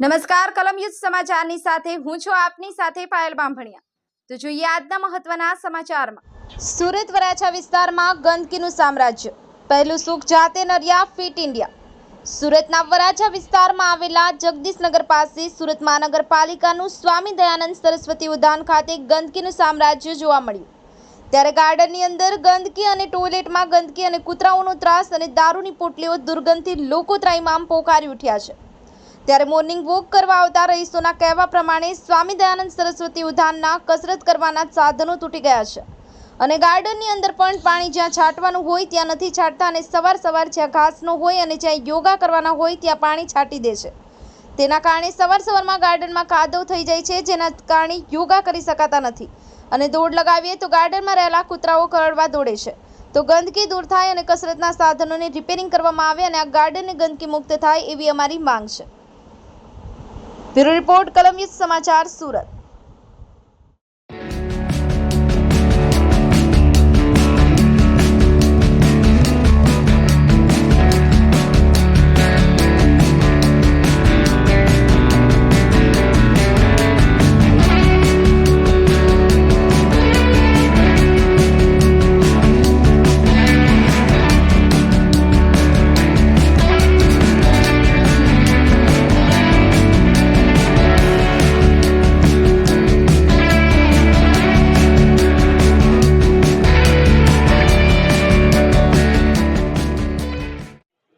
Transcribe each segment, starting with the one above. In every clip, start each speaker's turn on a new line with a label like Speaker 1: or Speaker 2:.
Speaker 1: નમસ્કાર કલમ યુદ્ધ સમાચારની સાથે હું છું આપની સાથે પાયલ બામભણિયા। તો જોઈએ આજના મહત્વના સમાચારમાં। સુરત વરાછા વિસ્તારમાં ગંદકીનું સામ્રાજ્ય, પહેલું સુખ જાતે નર્યા ફિટ ઇન્ડિયા। સુરતના વરાછા વિસ્તારમાં આવેલા જગદીશનગર પાસે સુરત મહાનગરપાલિકાનું સ્વામી દયાનંદ સરસ્વતી ઉદ્યાન ખાતે ગંદકીનું સામ્રાજ્ય જોવા મળ્યું। ત્યારે ગાર્ડનની અંદર ગંદકી અને ટોયલેટમાં ગંદકી અને કૂતરાઓનો ત્રાસ અને દારૂની પોટલીઓ દુર્ગંધથી લોકો ત્રાહિમામ પોકારી ઉઠ્યા છે। ત્યારે મોર્નિંગ વોક કરવા આવતા રહીશોના કહેવા પ્રમાણે સ્વામી દયાનંદ સરસ્વતી ઉદ્યાનના કસરત કરવાના સાધનો તૂટી ગયા છે અને ગાર્ડનની અંદર પણ પાણી જ્યાં છાંટવાનું હોય ત્યાં નથી છાંટતા અને સવાર જ્યાં ઘાસનો હોય અને જ્યાં યોગા કરવાના હોય ત્યાં પાણી છાંટી દે છે। તેના કારણે સવારમાં ગાર્ડનમાં કાદવ થઈ જાય છે, જેના કારણે યોગા કરી શકાતા નથી અને દોડ લગાવીએ તો ગાર્ડનમાં રહેલા કૂતરાઓ કરડવા દોડે છે। તો ગંદકી દૂર થાય અને કસરતના સાધનોને રિપેરિંગ કરવામાં આવે અને આ ગાર્ડનને ગંદકી મુક્ત થાય એવી અમારી માંગ છે। ब्यूरो रिपोर्ट कलम युद्ध समाचार सूरत।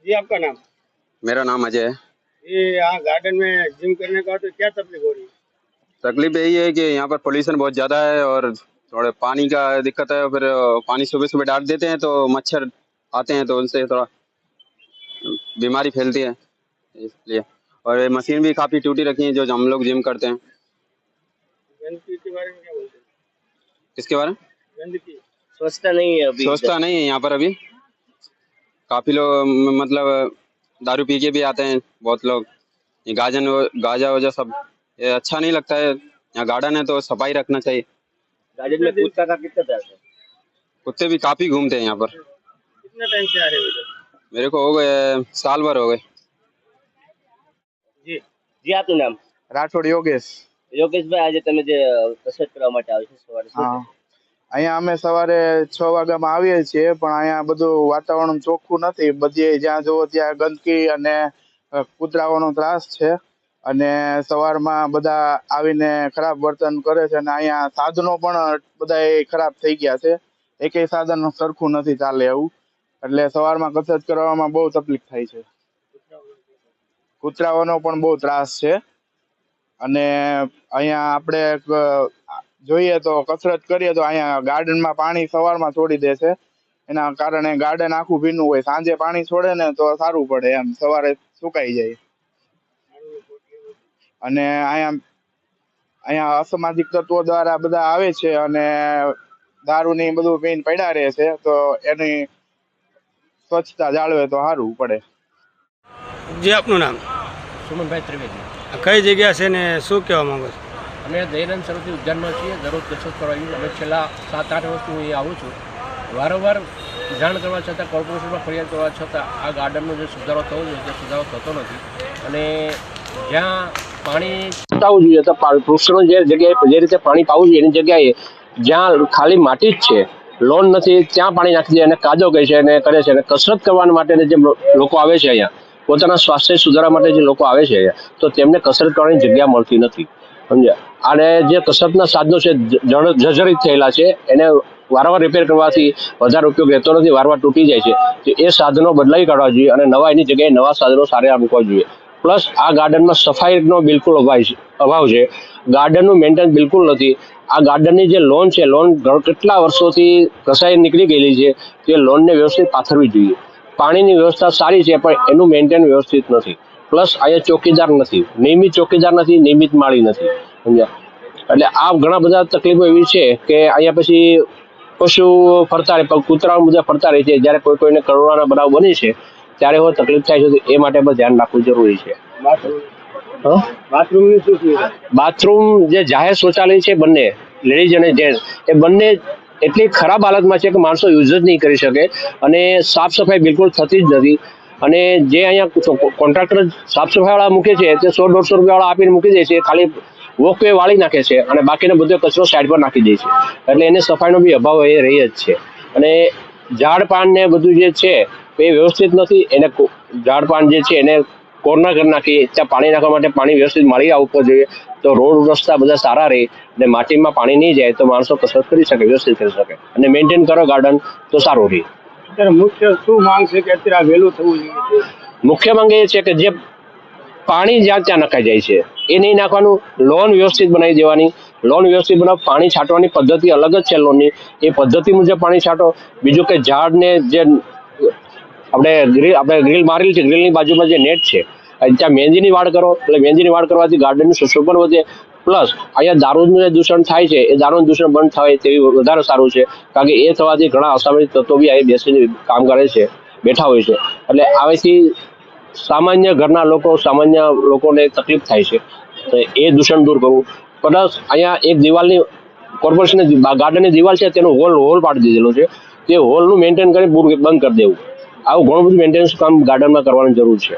Speaker 2: जी आपका नाम?
Speaker 3: मेरा नाम अजय है।
Speaker 2: ये यहाँ गार्डन में जिम करने का तो क्या तकलीफ हो रही है?
Speaker 3: तकलीफ यही है कि यहाँ पर पोल्यूशन बहुत ज़्यादा है और थोड़े पानी का दिक्कत है। फिर पानी सुबह सुबह डाल देते हैं तो मच्छर आते हैं तो उनसे थोड़ा बीमारी फैलती है, इसलिए। और ये मशीन भी काफ़ी टूटी रखी है जो हम लोग जिम करते हैं।
Speaker 2: गंदगी के बारे में क्या बोलते हैं?
Speaker 3: किसके बारे में?
Speaker 2: गंदगी
Speaker 4: स्वच्छता नहीं है अभी।
Speaker 3: स्वच्छता नहीं है यहाँ पर अभी। काफ़ी लोग मतलब दारू पी के भी आते हैं बहुत लोग। ये गाजा वजा सब ये अच्छा नहीं लगता है। यहाँ गार्डन है तो सफाई रखना चाहिए।
Speaker 4: गार्डन में कुत्ता का कितना दर्द है?
Speaker 3: कुत्ते भी काफ़ी घूमते हैं यहाँ पर।
Speaker 2: कितने टाइम से आ रहे हो इधर?
Speaker 3: मेरे को हो गए साल भर हो गए।
Speaker 2: जी
Speaker 4: जी आपનું નામ?
Speaker 5: રાઠોડ યોગેશ।
Speaker 4: યોગેશભાઈ, આજે તમે જે કસરત કરવા માટે આવ્યો છો સવારે, શું
Speaker 5: હા, અહીંયા અમે સવારે 6 વાગ્યામાં આવીએ છીએ, પણ અહીંયા બધું વાતાવરણ ચોખ્ખું નથી। બધી જ્યાં જોવો ત્યાં ગંદકી અને કૂતરાઓનો ત્રાસ છે અને સવારમાં બધા આવીને ખરાબ વર્તન કરે છે અને અહીંયા સાધનો પણ બધા ખરાબ થઈ ગયા છે। એકેય સાધન સરખું નથી ચાલે એવું, એટલે સવારમાં કસરત કરવામાં બહુ તકલીફ થાય છે। કૂતરાઓનો પણ બહુ ત્રાસ છે અને અહીંયા આપણે જોઈએ તો કસરત કરીએ તો અહીંયા ગાર્ડનમાં પાણી સવારમાં છોડી દે છે, એના કારણે ગાર્ડન આખું ભીનું હોય। સાંજે પાણી છોડે ને તો સારું પડે, એમ સવારે સુકાઈ જાય। અને અહીંયા અસામાજિક તત્વો દ્વારા બધા આવે છે અને દારૂની બધું પીને પડ્યા રહે છે, તો એની સ્વચ્છતા જાળવે તો સારું પડે।
Speaker 2: जी आपનું નામ?
Speaker 4: સુમનભાઈ ત્રિવેદી।
Speaker 2: કઈ જગ્યા છે ને શું કહેવા માંગો છો?
Speaker 4: અમે દયાનંદ સરસ્વતી ઉદ્યાનમાં છીએ। દરરોજ કસરત કરવા આવીએ। અમે છેલ્લા 7-8 વર્ષથી હું અહીં આવું છું। વારંવાર જાણ કરવા છતાં, કોર્પોરેશનમાં ફરિયાદ કરવા છતાં આ ગાર્ડનનો જે સુધારો થવો જોઈએ તે સુધારો થતો નથી। અને જ્યાં પાણી પાવું જોઈએ તો વૃક્ષોનો જે જગ્યાએ જે રીતે પાણી પાવું જોઈએ એની જગ્યાએ જ્યાં ખાલી માટી જ છે, લોન નથી, ત્યાં પાણી નાખી દે અને કાદવ કહે છે અને કરે છે। અને કસરત કરવા માટે જે લોકો આવે છે અહીંયા, પોતાના સ્વાસ્થ્ય સુધારવા માટે જે લોકો આવે છે અહીંયા, તો તેમને કસરત કરવાની જગ્યા મળતી નથી, સમજ્યા? અને જે કસરતના સાધનો છે જર્જરિત થયેલા છે, એને વારંવાર રિપેર કરવાથી વધારે ઉપયોગ રહેતો નથી, વારંવાર તૂટી જાય છે। તો એ સાધનો બદલાવી કાઢવા જોઈએ અને એની જગ્યાએ નવા સાધનો સારા મૂકવા જોઈએ। પ્લસ આ ગાર્ડનમાં સફાઈનો બિલકુલ અભાવ છે। ગાર્ડનનું મેન્ટેન બિલકુલ નથી। આ ગાર્ડનની જે લોન છે, લોન કેટલા વર્ષોથી ઘસાઈ નીકળી ગયેલી છે, તે લોનને વ્યવસ્થિત પાથરવી જોઈએ। પાણીની વ્યવસ્થા સારી છે પણ એનું મેન્ટેન વ્યવસ્થિત નથી। પ્લસ અહીંયા ચોકીદાર નથી, નિયમિત ચોકીદાર નથી, નિયમિત માળી નથી, સમજ્યા? એટલે આ ઘણા બધા તકલીફો એવી છે કે અહીંયા પછી પશુ ફરતા રહે, કૂતરાઓ બધા ફરતા રહે છે। જ્યારે કોઈને કરોડોના બનાવ બની છે ત્યારે એવો તકલીફ થાય છે, તો એ માટે પણ ધ્યાન રાખવું જરૂરી છે। બાથરૂમ જે જાહેર શૌચાલય છે બંને લેડીઝ અને જેન્ટ્સ, એ બંને એટલી ખરાબ હાલતમાં છે કે માણસો યુઝ જ નહીં કરી શકે અને સાફ સફાઈ બિલકુલ થતી જ નથી। અને જે અહીંયા કોન્ટ્રાક્ટર સાફ સફાઈવાળા મૂકે છે તે 100-150 રૂપિયાવાળા આપીને મૂકી દે છે, ખાલી વોકવે વાળી નાખે છે અને બાકીનો બધો કચરો સાઈડ પર નાખી દે છે, એટલે એને સફાઈનો બી અભાવ એ રહી જ છે. અને ઝાડ પાન ને બધું જે છે એ વ્યવસ્થિત નથી. એને ઝાડ પાન જે છે એને કોર્નર કરી નાખી, ત્યાં પાણી નાખવા માટે પાણી વ્યવસ્થિત મળી આવવું જોઈએ, તો રોડ રસ્તા બધા સારા રહે અને માટીમાં પાણી નહીં જાય તો માણસો કસરત કરી શકે, વ્યવસ્થિત કરી શકે અને મેન્ટેન કરો ગાર્ડન તો સારું રહે.
Speaker 2: અત્યારે મુખ્ય શું માંગ છે કે અત્યારે આ વહેલું થવું જોઈએ?
Speaker 4: મુખ્ય માંગ એ છે કે જે પાણી જ્યાં ત્યાં નખાઈ જાય છે એ નહીં નાખવાનું, લોન વ્યવસ્થિત બનાવી દેવાની. લોન વ્યવસ્થિત બનાવ, પાણી છાંટવાની પદ્ધતિ અલગ જ છે લોનની, એ પદ્ધતિ મુજબ પાણી છાંટો. બીજું કે ઝાડને જે આપણે ગ્રીલ મારેલી છે, ગ્રીલની બાજુમાં જે નેટ છે ત્યાં મહેંદીની વાડ કરો, એટલે મહેંદીની વાડ કરવાથી ગાર્ડનનું સુશોભન વધે. પ્લસ અહીંયા દારૂનું જે દૂષણ થાય છે એ દારૂનું દૂષણ બંધ થાય તેવી વધારે સારું છે, કારણ કે એ થવાથી ઘણા અસામાજિક તત્વો બી અહીં બેસીને કામ કરે છે, બેઠા હોય છે, એટલે આવેથી સામાન્ય ઘરના સામાન્ય લોકોને તકલીફ થાય છે, તો એ દૂષણ દૂર કરવું. પ્લસ અહીંયા એક દિવાલની કોર્પોરેશનની ગાર્ડનની દિવાલ છે તેનો હોલ પાડી દીધેલો છે, તે હોલનું મેન્ટેન કરી બંધ કરી દેવું. આવું ઘણું બધું મેન્ટેનન્સ કામ ગાર્ડનમાં કરવાની જરૂર છે.